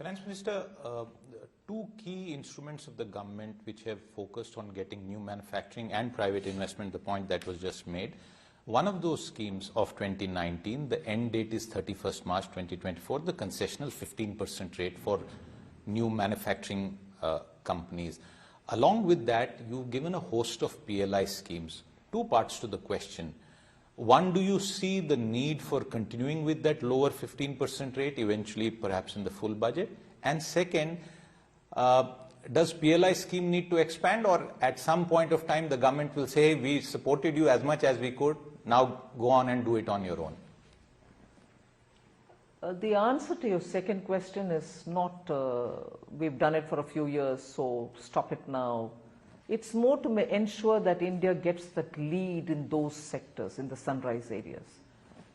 Finance Minister, two key instruments of the government which have focused on getting new manufacturing and private investment, the point that was just made. One of those schemes of 2019, the end date is 31st March 2024, the concessional 15% rate for new manufacturing companies. Along with that, you've given a host of PLI schemes. Two parts to the question. One, do you see the need for continuing with that lower 15% rate, eventually perhaps in the full budget? And second, does PLI scheme need to expand, or at some point of time the government will say, we supported you as much as we could, now go on and do it on your own? The answer to your second question is not, we've done it for a few years, so stop it now. It's more to ensure that India gets that lead in those sectors, in the sunrise areas.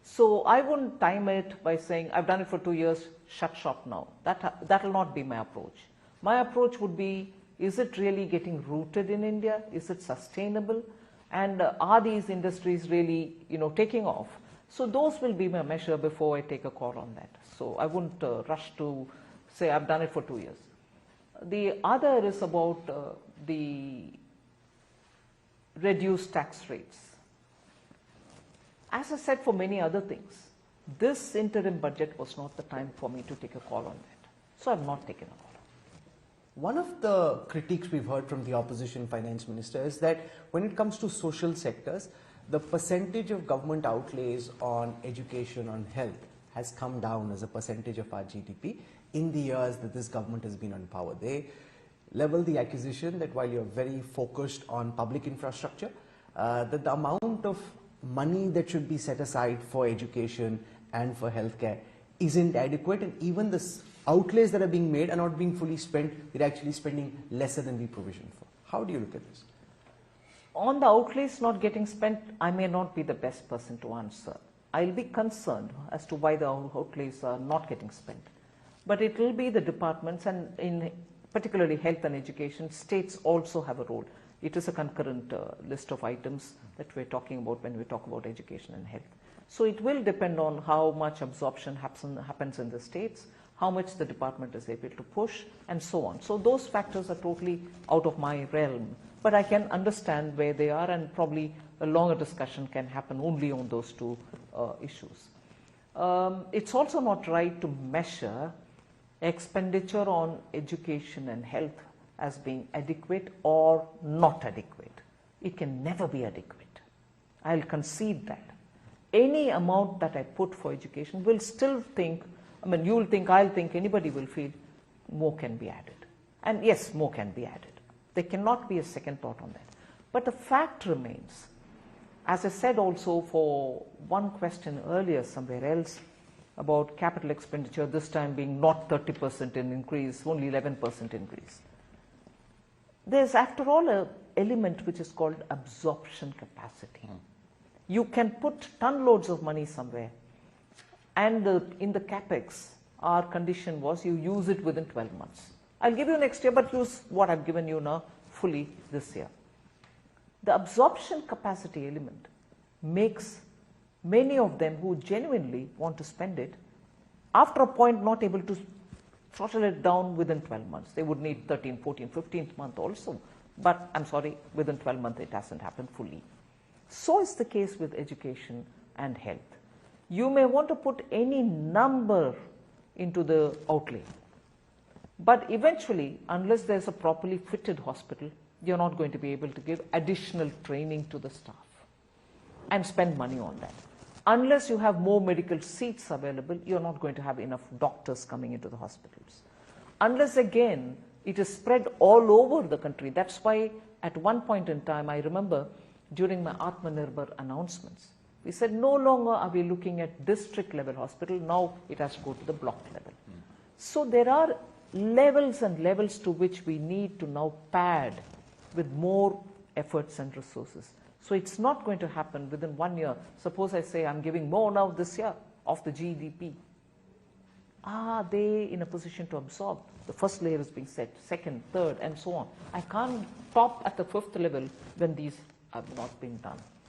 So I wouldn't time it by saying, I've done it for 2 years, shut shop now. That will not be my approach. My approach would be, is it really getting rooted in India? Is it sustainable? And are these industries really, taking off? So those will be my measure before I take a call on that. So I wouldn't rush to say I've done it for 2 years. The other is about the reduced tax rates. As I said for many other things, this interim budget was not the time for me to take a call on that. So I've not taken a call. One of the critiques we've heard from the opposition finance minister is that when it comes to social sectors, the percentage of government outlays on education, on health, has come down as a percentage of our GDP in the years that this government has been on power. They level the accusation that while you're very focused on public infrastructure, that the amount of money that should be set aside for education and for healthcare isn't adequate, and even the outlays that are being made are not being fully spent. We're actually spending lesser than we provisioned for. How do you look at this? On the outlays not getting spent, I may not be the best person to answer. I'll be concerned as to why the outlays are not getting spent. But it will be the departments, and in particularly health and education, states also have a role. It is a concurrent list of items that we're talking about when we talk about education and health. So it will depend on how much absorption happens in the states, how much the department is able to push, and so on. So those factors are totally out of my realm. But I can understand where they are, and probably a longer discussion can happen only on those two issues. It's also not right to measure expenditure on education and health as being adequate or not adequate. It can never be adequate. I'll concede that. Any amount that I put for education will still think, you'll think, I'll think, anybody will feel more can be added. And yes, more can be added. There cannot be a second thought on that. But the fact remains, as I said also for one question earlier somewhere else about capital expenditure, this time being not 30% in increase, only 11% increase. There's after all an element which is called absorption capacity. You can put ton loads of money somewhere, and in the capex, our condition was you use it within 12 months. I'll give you next year, but use what I've given you now fully this year. The absorption capacity element makes many of them who genuinely want to spend it, after a point not able to throttle it down within 12 months. They would need 13th, 14th, 15th month also. But I'm sorry, within 12 months it hasn't happened fully. So is the case with education and health. You may want to put any number into the outlay, but eventually, unless there's a properly fitted hospital, you're not going to be able to give additional training to the staff and spend money on that. Unless you have more medical seats available, you're not going to have enough doctors coming into the hospitals. Unless, again, it is spread all over the country. That's why at one point in time, I remember during my Atmanirbhar announcements, we said no longer are we looking at district level hospital, now it has to go to the block level. So there are levels and levels to which we need to now pad with more efforts and resources. So it's not going to happen within 1 year. Suppose I say I'm giving more now this year of the GDP. Are they in a position to absorb? The first layer is being set, second, third, and so on. I can't top at the fifth level when these have not been done.